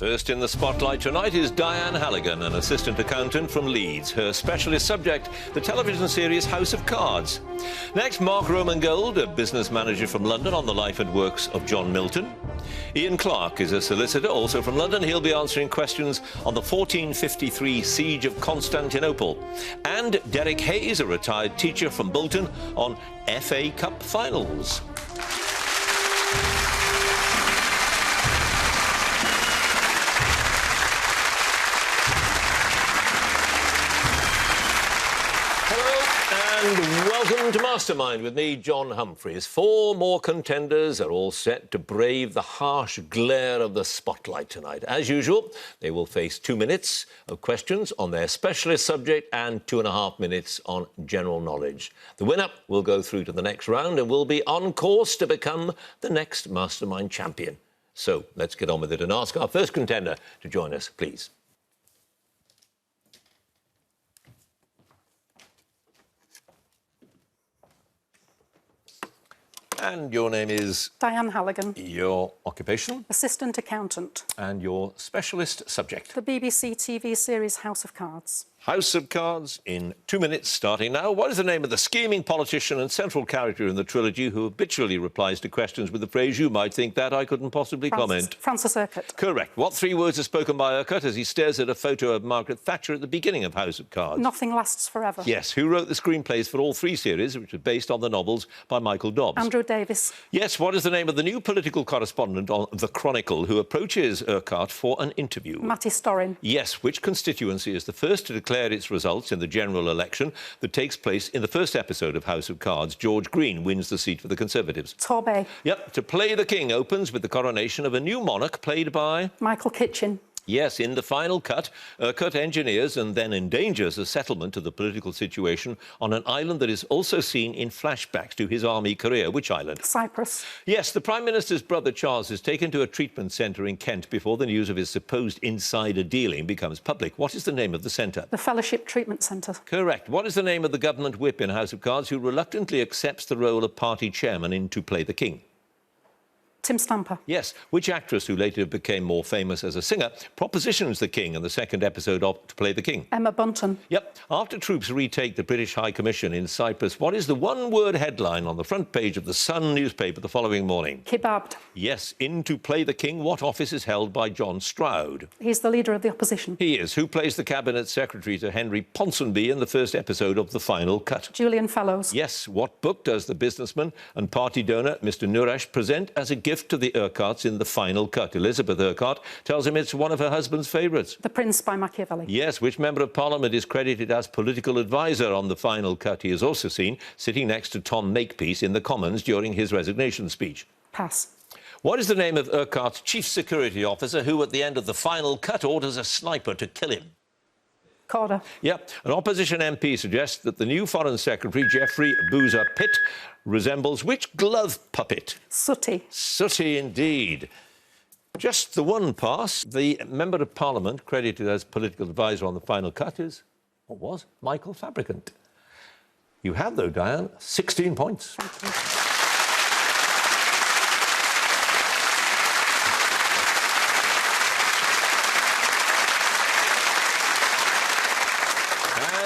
First in the spotlight tonight is Diane Halligan, an assistant accountant from Leeds. Her specialist subject, the television series House of Cards. Next, Mark Romangold, a business manager from London, on the life and works of John Milton. Ian Clark is a solicitor, also from London. He'll be answering questions on the 1453 Siege of Constantinople. And Derek Hayes, a retired teacher from Milton, on FA Cup finals. And welcome to Mastermind with me, John Humphrys. 4 more contenders are all set to brave the harsh glare of the spotlight tonight. As usual, they will face 2 minutes of questions on their specialist subject and 2.5 minutes on general knowledge. The winner will go through to the next round and will be on course to become the next Mastermind champion. So let's get on with it and ask our first contender to join us, please. And your name is? Diane Halligan. Your occupation? Assistant accountant. And your specialist subject? The BBC TV series House of Cards. House of Cards in 2 minutes, starting now. What is the name of the scheming politician and central character in the trilogy who habitually replies to questions with the phrase, "You might think that, I couldn't possibly comment"? Francis Urquhart. Correct. What 3 words are spoken by Urquhart as he stares at a photo of Margaret Thatcher at the beginning of House of Cards? Nothing lasts forever. Yes. Who wrote the screenplays for all 3 series, which are based on the novels by Michael Dobbs? Andrew Davis. Yes. What is the name of the new political correspondent on The Chronicle who approaches Urquhart for an interview? Matty Storrin. Yes. Which constituency is the first to declare its results in the general election that takes place in the first episode of House of Cards? George Green wins the seat for the Conservatives. Torbay. Yep. To Play the King opens with the coronation of a new monarch played by? Michael Kitchen. Yes, in the final cut, Urquhart engineers and then endangers a settlement of the political situation on an island that is also seen in flashbacks to his army career. Which island? Cyprus. Yes, the Prime Minister's brother Charles is taken to a treatment centre in Kent before the news of his supposed insider dealing becomes public. What is the name of the centre? The Fellowship Treatment Centre. Correct. What is the name of the government whip in House of Cards who reluctantly accepts the role of party chairman in To Play the King? Tim Stamper. Yes. Which actress, who later became more famous as a singer, propositions the King in the second episode of To Play the King? Emma Bunton. Yep. After troops retake the British High Commission in Cyprus, what is the one-word headline on the front page of the Sun newspaper the following morning? Kebabbed. Yes. In To Play the King, what office is held by John Stroud? He's the leader of the opposition. He is. Who plays the Cabinet Secretary to Henry Ponsonby in the first episode of The Final Cut? Julian Fellows. Yes. What book does the businessman and party donor, Mr Nourash, present as a gift to the Urquharts in The Final Cut? Elizabeth Urquhart tells him it's one of her husband's favourites. The Prince by Machiavelli. Yes. Which Member of Parliament is credited as political advisor on The Final Cut? He is also seen sitting next to Tom Makepeace in the Commons during his resignation speech. Pass. What is the name of Urquhart's chief security officer who, at the end of The Final Cut, orders a sniper to kill him? Corder. Yep. An opposition MP suggests that the new Foreign Secretary, Geoffrey Boozer Pitt, resembles which glove puppet? Sooty. Sooty indeed. Just the one pass. The Member of Parliament credited as political advisor on The Final Cut is, what was, Michael Fabricant. You have, though, Diane, 16 points. Thank you.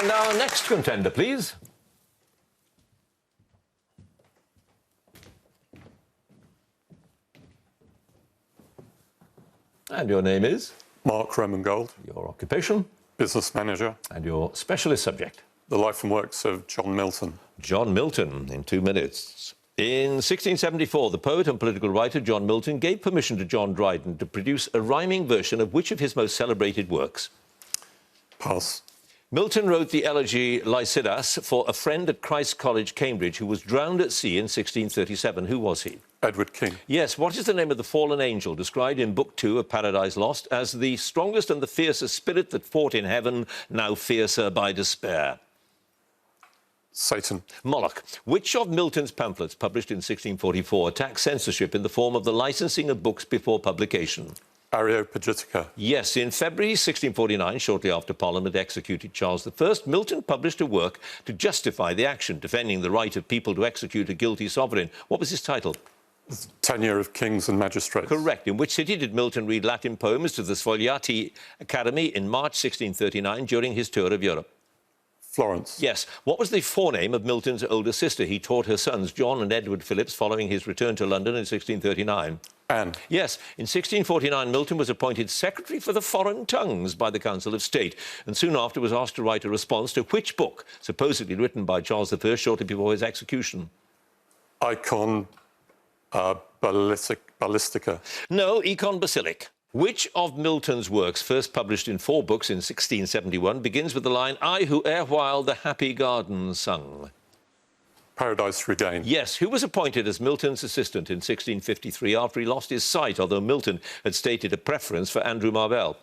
And our next contender, please. And your name is? Mark Romangold. Your occupation? Business manager. And your specialist subject? The life and works of John Milton. John Milton, in 2 minutes. In 1674, the poet and political writer John Milton gave permission to John Dryden to produce a rhyming version of which of his most celebrated works? Pass. Milton wrote the elegy Lycidas for a friend at Christ's College, Cambridge, who was drowned at sea in 1637. Who was he? Edward King. Yes. What is the name of the fallen angel described in Book 2 of Paradise Lost as the strongest and the fiercest spirit that fought in heaven, now fiercer by despair? Satan. Moloch. Which of Milton's pamphlets, published in 1644, attacked censorship in the form of the licensing of books before publication? Areopagitica. Yes. In February 1649, shortly after Parliament executed Charles I, Milton published a work to justify the action, defending the right of people to execute a guilty sovereign. What was his title? Tenure of kings and magistrates. Correct. In which city did Milton read Latin poems to the Sfogliati Academy in March 1639 during his tour of Europe? Florence. Yes. What was the forename of Milton's older sister? He taught her sons, John and Edward Phillips, following his return to London in 1639. Anne. Yes. In 1649, Milton was appointed Secretary for the Foreign Tongues by the Council of State, and soon after was asked to write a response to which book, supposedly written by Charles I shortly before his execution? Icon Ballistica. No, Econ Basilic. Which of Milton's works, first published in 4 books in 1671, begins with the line, "I who erewhile the happy garden sung"? Paradise Regained. Yes. Who was appointed as Milton's assistant in 1653 after he lost his sight, although Milton had stated a preference for Andrew Marvell?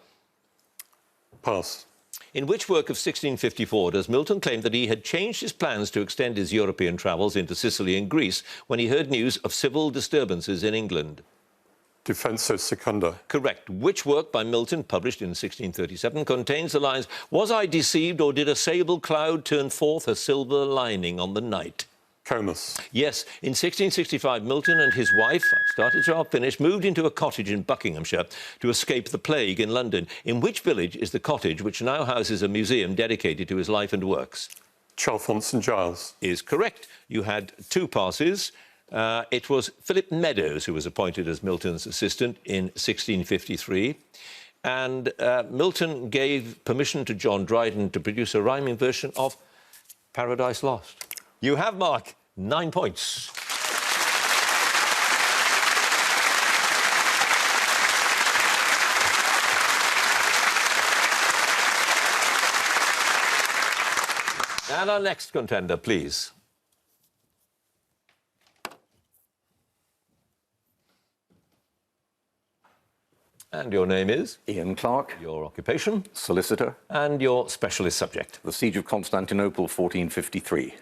Pass. In which work of 1654 does Milton claim that he had changed his plans to extend his European travels into Sicily and Greece when he heard news of civil disturbances in England? Defenso Secunda. Correct. Which work by Milton, published in 1637, contains the lines, "Was I deceived, or did a sable cloud turn forth a silver lining on the night"? Comus. Yes. In 1665, Milton and his wife, I've started so I'll finish, moved into a cottage in Buckinghamshire to escape the plague in London. In which village is the cottage which now houses a museum dedicated to his life and works? Chalfont St Giles. Is correct. You had 2 passes. It was Philip Meadows who was appointed as Milton's assistant in 1653. And Milton gave permission to John Dryden to produce a rhyming version of Paradise Lost. You have, Mark, 9 points. And our next contender, please. And your name is? Ian Clark. Your occupation? Solicitor. And your specialist subject? The Siege of Constantinople, 1453.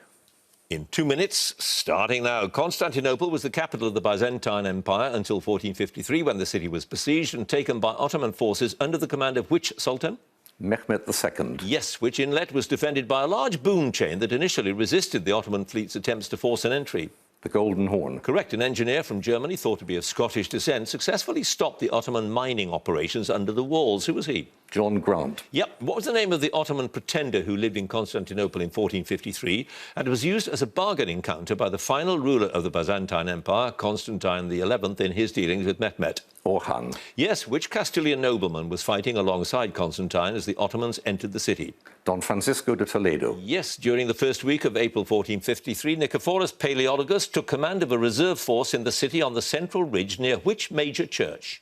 In 2 minutes, starting now. Constantinople was the capital of the Byzantine Empire until 1453, when the city was besieged and taken by Ottoman forces under the command of which sultan? Mehmet II. Yes, which inlet was defended by a large boom chain that initially resisted the Ottoman fleet's attempts to force an entry. The Golden Horn. Correct. An engineer from Germany, thought to be of Scottish descent, successfully stopped the Ottoman mining operations under the walls. Who was he? John Grant. Yep. What was the name of the Ottoman pretender who lived in Constantinople in 1453 and was used as a bargaining counter by the final ruler of the Byzantine Empire, Constantine XI, in his dealings with Mehmet? Orhan. Yes. Which Castilian nobleman was fighting alongside Constantine as the Ottomans entered the city? Don Francisco de Toledo. Yes. During the first week of April 1453, Nicephorus Palaeologus took command of a reserve force in the city on the central ridge near which major church?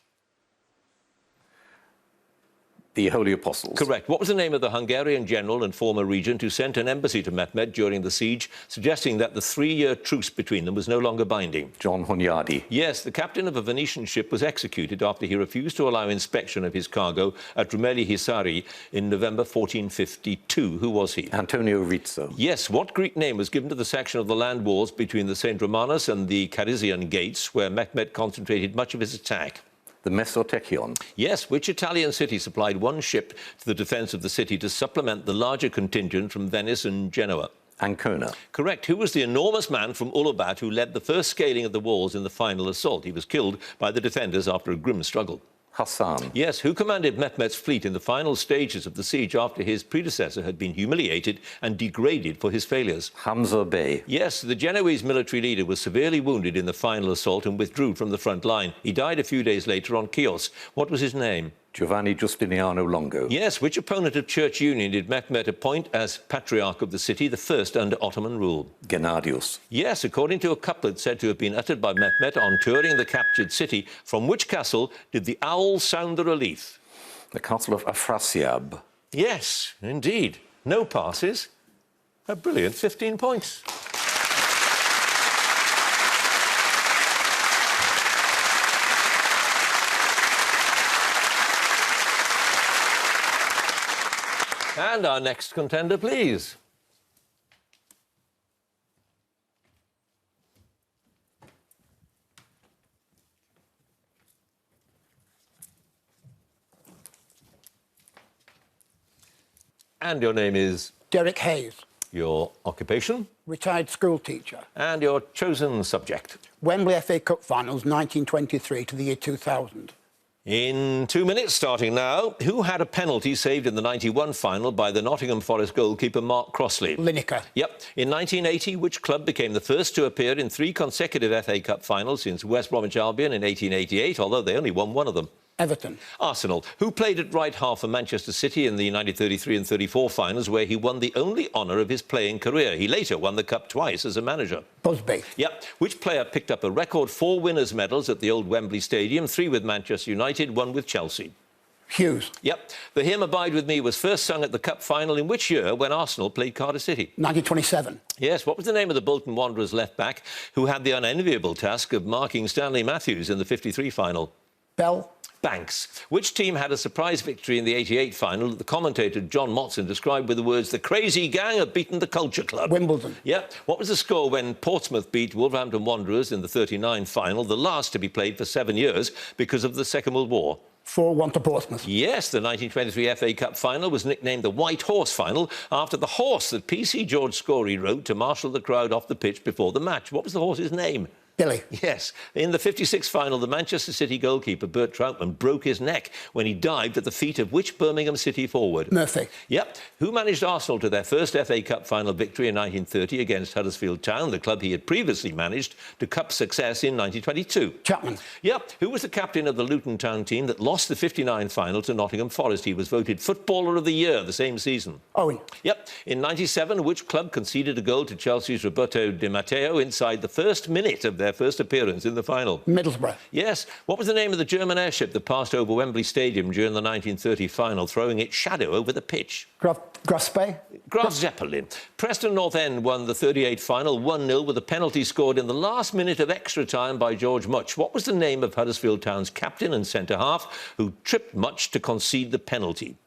The Holy Apostles. Correct. What was the name of the Hungarian general and former regent who sent an embassy to Mehmet during the siege, suggesting that the 3-year truce between them was no longer binding? John Hunyadi. Yes, the captain of a Venetian ship was executed after he refused to allow inspection of his cargo at Rumeli Hisari in November 1452. Who was he? Antonio Rizzo. Yes. What Greek name was given to the section of the land walls between the St. Romanus and the Carisian gates, where Mehmet concentrated much of his attack? The Mesotechion. Yes. Which Italian city supplied 1 ship to the defence of the city to supplement the larger contingent from Venice and Genoa? Ancona. Correct. Who was the enormous man from Ulubat who led the first scaling of the walls in the final assault? He was killed by the defenders after a grim struggle. Hassan. Yes. Who commanded Mehmet's fleet in the final stages of the siege after his predecessor had been humiliated and degraded for his failures? Hamza Bey. Yes. The Genoese military leader was severely wounded in the final assault and withdrew from the front line. He died a few days later on Chios. What was his name? Giovanni Giustiniano Longo. Yes. Which opponent of church union did Mehmet appoint as patriarch of the city, the first under Ottoman rule? Gennadius. Yes. According to a couplet said to have been uttered by Mehmet on touring the captured city, from which castle did the owl sound the relief? The Castle of Afrasiab. Yes, indeed. No passes. A brilliant 15 points. And our next contender, please. And your name is? Derek Hayes. Your occupation Retired school teacher. and your chosen subject. Wembley FA Cup Finals 1923 to the year 2000. In 2 minutes, starting now, who had a penalty saved in the 91 final by the Nottingham Forest goalkeeper Mark Crossley? Lineker. Yep. In 1980, which club became the first to appear in 3 consecutive FA Cup finals since West Bromwich Albion in 1888, although they only won one of them? Everton. Arsenal, who played at right half for Manchester City in the 1933 and 34 finals, where he won the only honour of his playing career. He later won the cup twice as a manager. Busby. Yep. Which player picked up a record 4 winners' medals at the old Wembley Stadium, 3 with Manchester United, 1 with Chelsea? Hughes. Yep. The hymn Abide With Me was first sung at the cup final in which year when Arsenal played Cardiff City? 1927. Yes. What was the name of the Bolton Wanderers left-back who had the unenviable task of marking Stanley Matthews in the 53 final? Bell. Banks. Which team had a surprise victory in the 88 final that the commentator John Motson described with the words, "The crazy gang have beaten the Culture Club"? Wimbledon. Yeah. What was the score when Portsmouth beat Wolverhampton Wanderers in the 39 final, the last to be played for 7 years because of the Second World War? 4-1 to Portsmouth. Yes, the 1923 FA Cup final was nicknamed the White Horse Final after the horse that PC George Scory rode to marshal the crowd off the pitch before the match. What was the horse's name? Billy. Yes. In the 56 final, the Manchester City goalkeeper Bert Troutman broke his neck when he dived at the feet of which Birmingham City forward? Murphy. Yep. Who managed Arsenal to their first FA Cup final victory in 1930 against Huddersfield Town, the club he had previously managed to cup success in 1922? Chapman. Yep. Who was the captain of the Luton Town team that lost the 59 final to Nottingham Forest? He was voted Footballer of the Year the same season. Owen. Yep. In 97, which club conceded a goal to Chelsea's Roberto Di Matteo inside the first minute of their first appearance in the final? Middlesbrough. Yes. What was the name of the German airship that passed over Wembley Stadium during the 1930 final, throwing its shadow over the pitch? Graspe. Graf Zeppelin. Preston North End won the 38 final 1-0 with a penalty scored in the last minute of extra time by George Much. What was the name of Huddersfield Town's captain and centre-half who tripped Much to concede the penalty?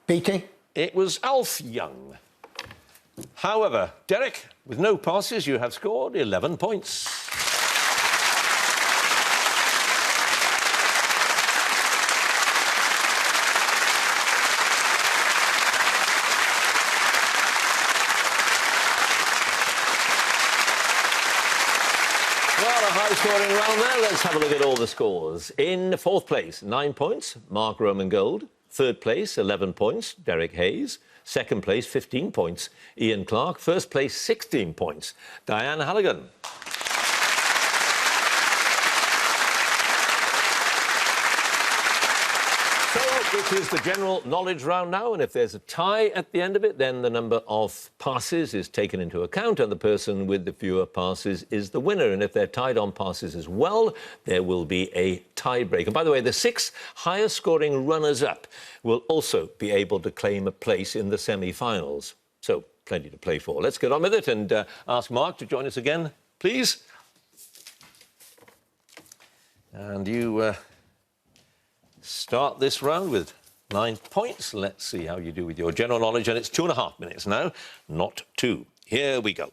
Beattie. It was Alf Young. However, Derek, with no passes, you have scored 11 points. Well, a high-scoring round there. Let's have a look at all the scores. In 4th place, 9 points, Mark Roman Gold. 3rd place, 11 points, Derek Hayes. 2nd place, 15 points, Ian Clark. 1st place, 16 points, Diane Halligan. So, this is the general knowledge round now, and if there's a tie at the end of it, then the number of passes is taken into account, and the person with the fewer passes is the winner. And if they're tied on passes as well, there will be a tie-break. And by the way, the 6 highest-scoring runners-up will also be able to claim a place in the semi-finals. So, plenty to play for. Let's get on with it and ask Mark to join us again, please. And you start this round with 9 points. Let's see how you do with your general knowledge. And it's 2.5 minutes now, not 2. Here we go.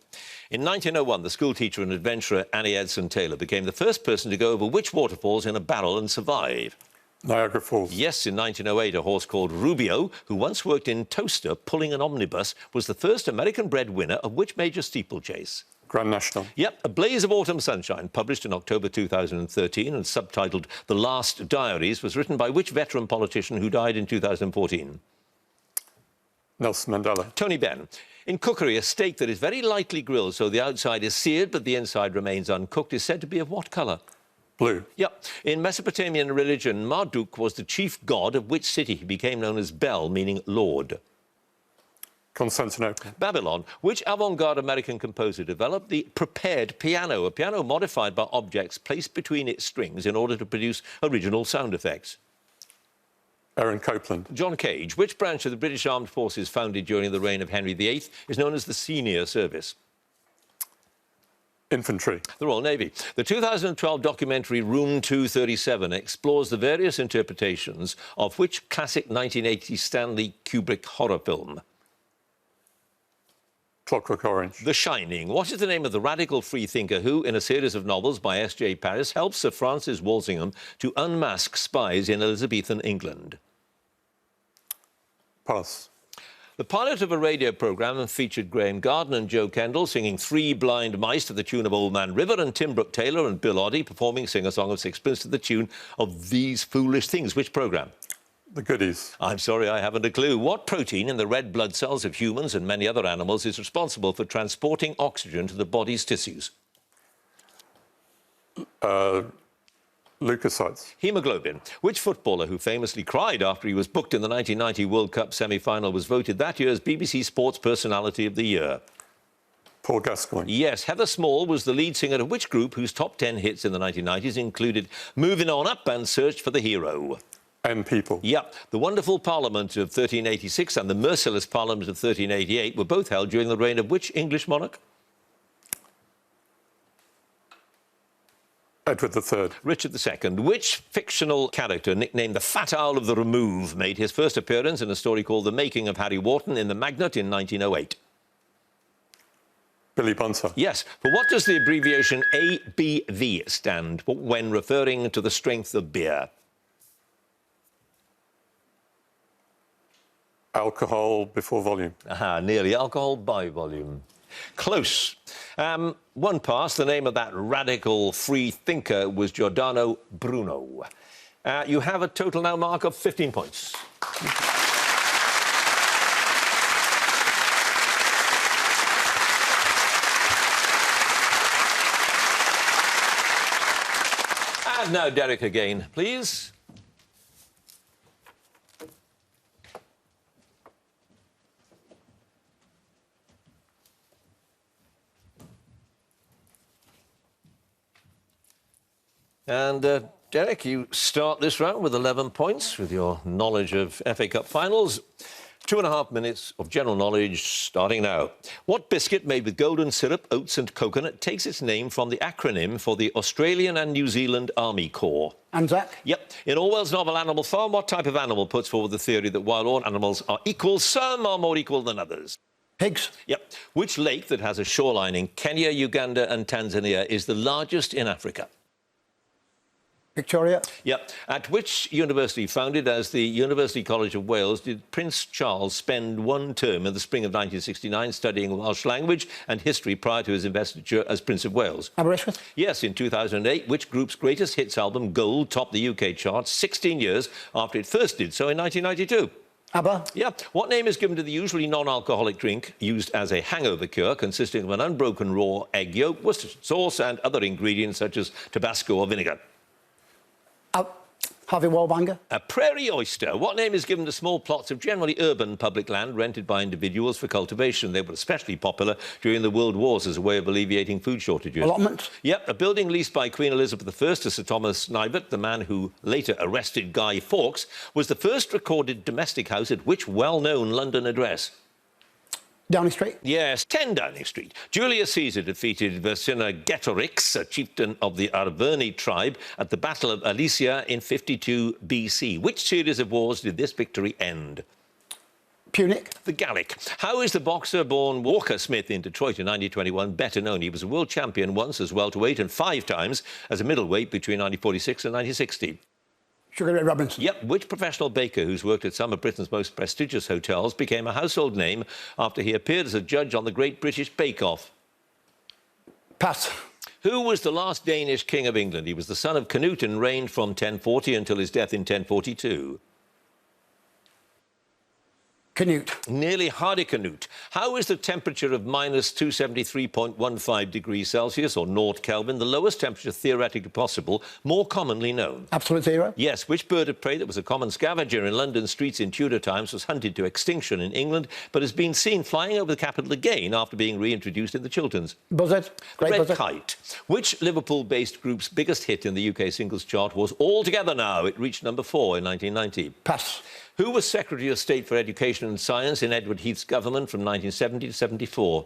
In 1901, the schoolteacher and adventurer Annie Edson Taylor became the first person to go over which waterfalls in a barrel and survive? Niagara Falls. Yes, in 1908, a horse called Rubio, who once worked in Toaster pulling an omnibus, was the first American-bred winner of which major steeplechase? Grand National. Yep, A Blaze of Autumn Sunshine, published in October 2013 and subtitled The Last Diaries, was written by which veteran politician who died in 2014? Nelson Mandela. Tony Benn. In cookery, a steak that is very lightly grilled so the outside is seared but the inside remains uncooked is said to be of what colour? Blue. Yep. In Mesopotamian religion, Marduk was the chief god of which city? He became known as Bel, meaning Lord. Constantinople. Babylon. Which avant-garde American composer developed the prepared piano, a piano modified by objects placed between its strings in order to produce original sound effects? Aaron Copland. John Cage. Which branch of the British Armed Forces founded during the reign of Henry VIII is known as the Senior Service? Infantry. The Royal Navy. The 2012 documentary Room 237 explores the various interpretations of which classic 1980 Stanley Kubrick horror film? Clockwork Orange. The Shining. What is the name of the radical freethinker who, in a series of novels by S.J. Paris, helps Sir Francis Walsingham to unmask spies in Elizabethan England? Pass. The pilot of a radio programme featured Graham Garden and Joe Kendall singing Three Blind Mice to the tune of Old Man River, and Tim Brooke-Taylor and Bill Oddie performing Sing a Song of Sixpence to the tune of These Foolish Things. Which programme? The Goodies. I'm sorry, I haven't a clue. What protein in the red blood cells of humans and many other animals is responsible for transporting oxygen to the body's tissues? Leukocytes. Hemoglobin. Which footballer who famously cried after he was booked in the 1990 World Cup semi-final was voted that year's BBC Sports Personality of the Year? Paul Gascoigne. Yes, Heather Small was the lead singer of which group whose top 10 hits in the 1990s included Moving On Up and Search for the Hero? M People. Yep. The Wonderful Parliament of 1386 and the Merciless Parliament of 1388 were both held during the reign of which English monarch? Edward III. Richard II. Which fictional character, nicknamed the Fat Owl of the Remove, made his first appearance in a story called The Making of Harry Wharton in the Magnet in 1908? Billy Bunter. Yes. For what does the abbreviation ABV stand for when referring to the strength of beer? Alcohol before volume. Aha, nearly. Alcohol by volume. Close. One pass. The name of that radical free thinker was Giordano Bruno. You have a total now mark of 15 points. And now Derek again, please. And, Derek, you start this round with 11 points with your knowledge of FA Cup finals. 2.5 minutes of general knowledge starting now. What biscuit made with golden syrup, oats and coconut takes its name from the acronym for the Australian and New Zealand Army Corps? Anzac. Yep. In Orwell's novel Animal Farm, what type of animal puts forward the theory that while all animals are equal, some are more equal than others? Pigs. Yep. Which lake that has a shoreline in Kenya, Uganda and Tanzania is the largest in Africa? Victoria. Yep. At which university, founded as the University College of Wales, did Prince Charles spend one term in the spring of 1969 studying Welsh language and history prior to his investiture as Prince of Wales? Aberystwyth. Yes, in 2008, which group's greatest hits album, Gold, topped the UK charts 16 years after it first did so in 1992? ABBA. Yeah. What name is given to the usually non-alcoholic drink used as a hangover cure, consisting of an unbroken raw egg yolk, Worcestershire sauce and other ingredients such as Tabasco or vinegar? Harvey Wallbanger. A prairie oyster. What name is given to small plots of generally urban public land rented by individuals for cultivation? They were especially popular during the World Wars as a way of alleviating food shortages. Allotments. Yep, a building leased by Queen Elizabeth I to Sir Thomas Knivett, the man who later arrested Guy Fawkes, was the first recorded domestic house at which well-known London address? Downing Street. Yes, 10 Downing Street. Julius Caesar defeated Vercingetorix, a chieftain of the Arverni tribe, at the Battle of Alesia in 52 BC. Which series of wars did this victory end? Punic. The Gallic. How is the boxer born Walker Smith in Detroit in 1921 better known? He was a world champion once as welterweight and 5 times as a middleweight between 1946 and 1960. Sugar Ray Robinson. Yep. Which professional baker who's worked at some of Britain's most prestigious hotels became a household name after he appeared as a judge on the Great British Bake Off? Pass. Who was the last Danish king of England? He was the son of Canute and reigned from 1040 until his death in 1042. Canute. Nearly Hardicanute. How is the temperature of minus 273.15 degrees Celsius, or 0 Kelvin, the lowest temperature theoretically possible, more commonly known? Absolute zero. Yes. Which bird of prey that was a common scavenger in London streets in Tudor times was hunted to extinction in England, but has been seen flying over the capital again after being reintroduced in the Chilterns? Buzzard. Great Red buzzard. Kite. Which Liverpool-based group's biggest hit in the UK singles chart was All Together Now? It reached number 4 in 1990. Pass. Who was Secretary of State for Education and Science in Edward Heath's government from 1970 to 74?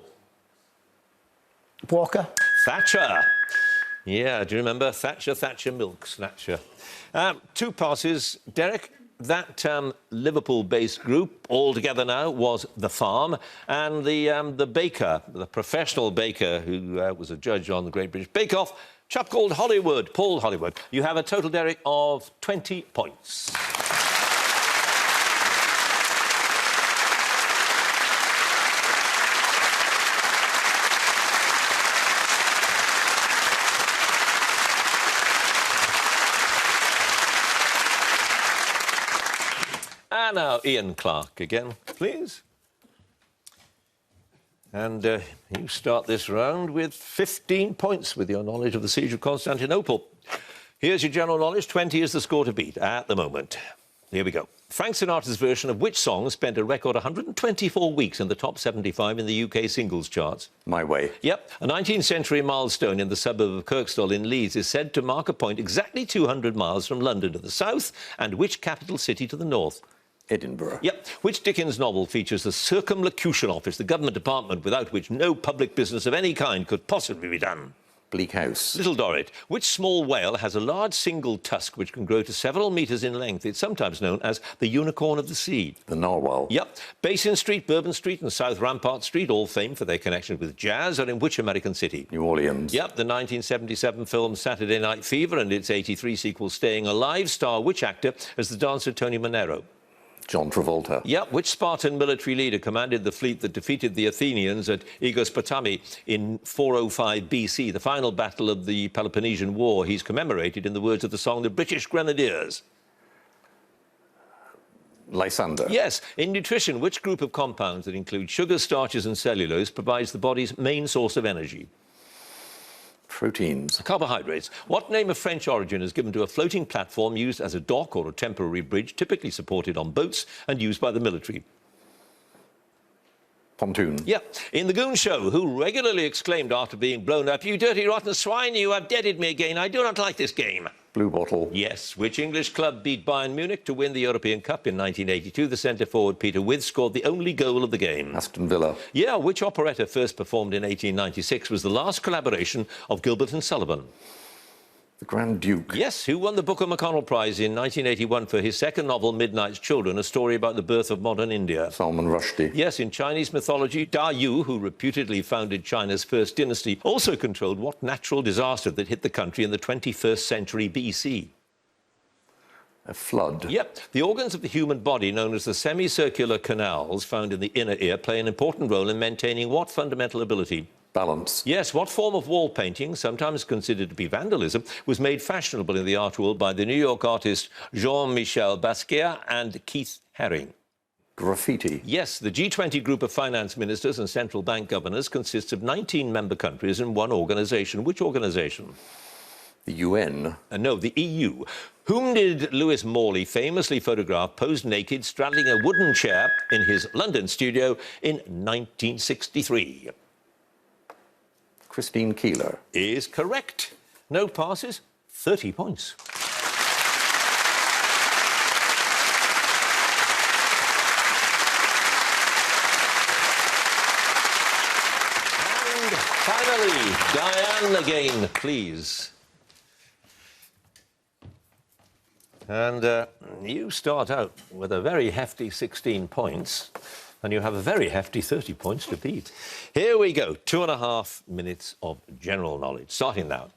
Walker. Thatcher. Yeah, do you remember? Thatcher, milk snatcher. 2 passes. Derek, that Liverpool-based group, All Together Now, was The Farm. And the baker, the professional baker who was a judge on the Great British Bake Off, chap called Hollywood, Paul Hollywood. You have a total, Derek, of 20 points. And now Ian Clark again, please. And you start this round with 15 points with your knowledge of the Siege of Constantinople. Here's your general knowledge. 20 is the score to beat at the moment. Here we go. Frank Sinatra's version of which song spent a record 124 weeks in the top 75 in the UK singles charts? My Way. Yep. A 19th century milestone in the suburb of Kirkstall in Leeds is said to mark a point exactly 200 miles from London to the south, and which capital city to the north? Edinburgh. Yep. Which Dickens novel features the Circumlocution Office, the government department without which no public business of any kind could possibly be done? Bleak House. Little Dorrit. Which small whale has a large single tusk which can grow to several metres in length? It's sometimes known as the unicorn of the sea. The Narwhal. Yep. Basin Street, Bourbon Street and South Rampart Street, all famed for their connection with jazz, are in which American city? New Orleans. Yep. The 1977 film Saturday Night Fever and its 83 sequel Staying Alive star which actor as the dancer Tony Manero? John Travolta. Yep. Which Spartan military leader commanded the fleet that defeated the Athenians at Aegospotami in 405 BC, the final battle of the Peloponnesian War? He's commemorated in the words of the song The British Grenadiers. Lysander. Yes. In nutrition, which group of compounds that include sugar, starches and cellulose provides the body's main source of energy? Proteins. Carbohydrates. What name of French origin is given to a floating platform used as a dock or a temporary bridge, typically supported on boats and used by the military? Pontoon. Yeah. In The Goon Show, who regularly exclaimed after being blown up, "You dirty, rotten swine, you have deaded me again. I do not like this game." Blue Bottle. Yes. Which English club beat Bayern Munich to win the European Cup in 1982? The centre-forward Peter Withe scored the only goal of the game. Aston Villa. Yeah. Which operetta first performed in 1896 was the last collaboration of Gilbert and Sullivan? The Grand Duke. Yes. Who won the Booker McConnell Prize in 1981 for his second novel, Midnight's Children, a story about the birth of modern India? Salman Rushdie. Yes. In Chinese mythology, Da Yu, who reputedly founded China's first dynasty, also controlled what natural disaster that hit the country in the 21st century BC? A flood. Yep. The organs of the human body, known as the semicircular canals found in the inner ear, play an important role in maintaining what fundamental ability? Balance. Yes. What form of wall painting, sometimes considered to be vandalism, was made fashionable in the art world by the New York artists Jean-Michel Basquiat and Keith Haring? Graffiti. Yes. The G20 group of finance ministers and central bank governors consists of 19 member countries and one organisation. Which organisation? The UN. No, the EU. Whom did Lewis Morley famously photograph posed naked, straddling a wooden chair in his London studio in 1963? Christine Keeler. Is correct. No passes, 30 points. And finally, Diane again, please. And you start out with a very hefty 16 points. And you have a very hefty 30 points to beat. Here we go. 2.5 minutes of general knowledge. Starting now.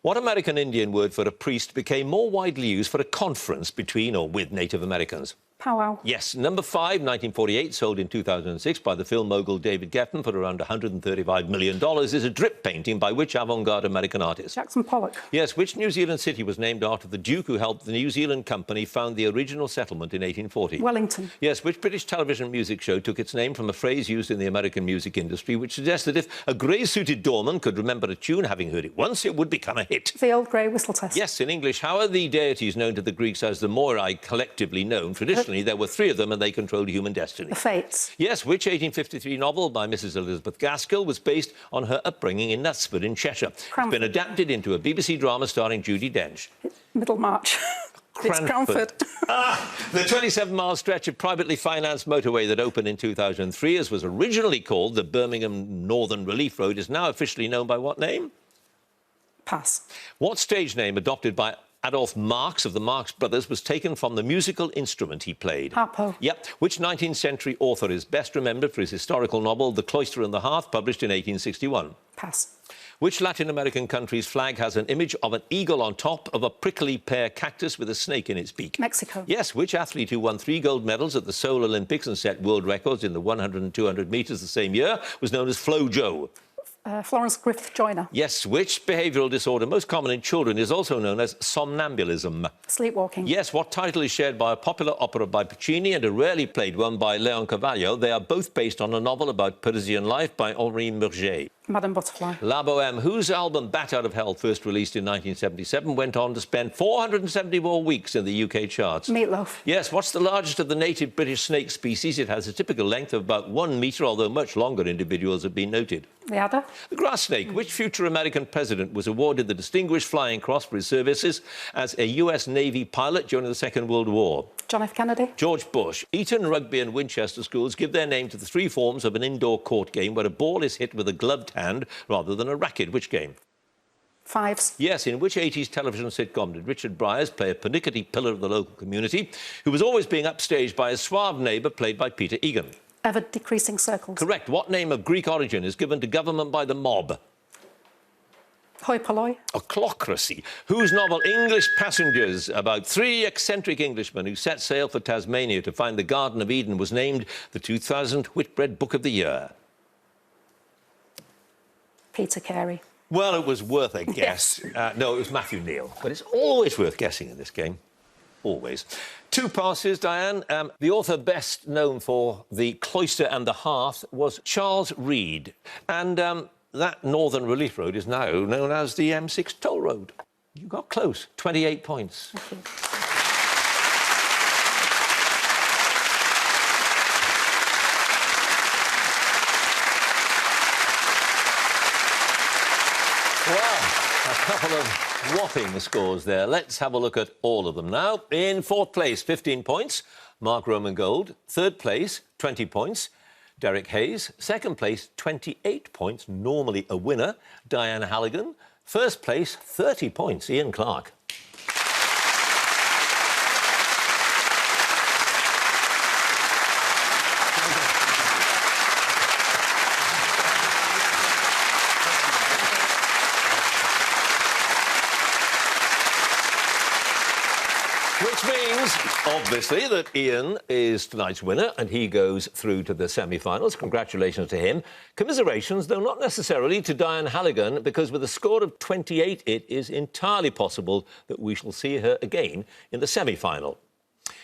What American Indian word for a priest became more widely used for a conference between or with Native Americans? Powwow. Yes. Number 5, 1948, sold in 2006 by the film mogul David Geffen for around $135 million, is a drip painting by which avant-garde American artist? Jackson Pollock. Yes. Which New Zealand city was named after the Duke who helped the New Zealand Company found the original settlement in 1840? Wellington. Yes. Which British television music show took its name from a phrase used in the American music industry which suggests that if a grey-suited doorman could remember a tune, having heard it once, it would become a hit? The Old Grey Whistle Test. Yes. In English, how are the deities known to the Greeks as the Moirai collectively known? Traditionally, there were 3 of them and they controlled human destiny. The Fates. Yes. Which 1853 novel by Mrs. Elizabeth Gaskell was based on her upbringing in Knutsford in Cheshire? Cranford. It's been adapted into a BBC drama starring Judi Dench. Middlemarch. It's Cranford. The 27-mile stretch of privately financed motorway that opened in 2003, as was originally called the Birmingham Northern Relief Road, is now officially known by what name? Pass. What stage name adopted by Adolph Marx of the Marx Brothers was taken from the musical instrument he played? Harpo. Yep. Which 19th century author is best remembered for his historical novel The Cloister and the Hearth, published in 1861? Pass. Which Latin American country's flag has an image of an eagle on top of a prickly pear cactus with a snake in its beak? Mexico. Yes. Which athlete who won 3 gold medals at the Seoul Olympics and set world records in the 100 and 200 metres the same year was known as Flo Jo? Florence Griffith Joyner. Yes, which behavioural disorder most common in children is also known as somnambulism? Sleepwalking. Yes, what title is shared by a popular opera by Puccini and a rarely played one by Leoncavallo? They are both based on a novel about Parisian life by Henri Murger. Madame Butterfly. La Bohème, whose album Bat Out of Hell, first released in 1977, went on to spend 474 weeks in the UK charts. Meatloaf. Yes, what's the largest of the native British snake species? It has a typical length of about 1 metre, although much longer individuals have been noted. The adder. The grass snake. Which future American president was awarded the Distinguished Flying Cross for his services as a US Navy pilot during the Second World War? John F. Kennedy. George Bush. Eton, Rugby and Winchester schools give their name to the three forms of an indoor court game where a ball is hit with a gloved hand rather than a racket. Which game? Fives. Yes, in which 80s television sitcom did Richard Bryars play a pernickety pillar of the local community who was always being upstaged by his suave neighbour played by Peter Egan? Ever-decreasing circles. Correct. What name of Greek origin is given to government by the mob? Hoi polloi. Ochlocracy. Whose novel English Passengers, about three eccentric Englishmen who set sail for Tasmania to find the Garden of Eden, was named the 2000 Whitbread Book of the Year? Peter Carey. Well, it was worth a guess. Yes. No, it was Matthew Neal. But it's always worth guessing in this game. Always. 2 passes, Diane. The author best known for The Cloister and the Hearth was Charles Reade. And that Northern Relief Road is now known as the M6 Toll Road. You got close. 28 points. Thank you. Well, a couple of whopping scores there. Let's have a look at all of them now. In 4th place, 15 points, Mark Roman Gold. 3rd place, 20 points, Derek Hayes. 2nd place, 28 points, normally a winner, Diane Halligan. 1st place, 30 points, Ian Clark. Which means, obviously, that Ian is tonight's winner and he goes through to the semi-finals. Congratulations to him. Commiserations, though not necessarily, to Diane Halligan, because with a score of 28, it is entirely possible that we shall see her again in the semi-final.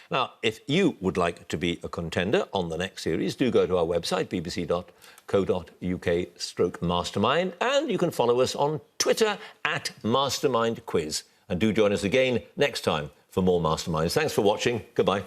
Now, if you would like to be a contender on the next series, do go to our website, bbc.co.uk/mastermind, and you can follow us on Twitter @mastermindquiz. And do join us again next time for more Masterminds. Thanks for watching. Goodbye.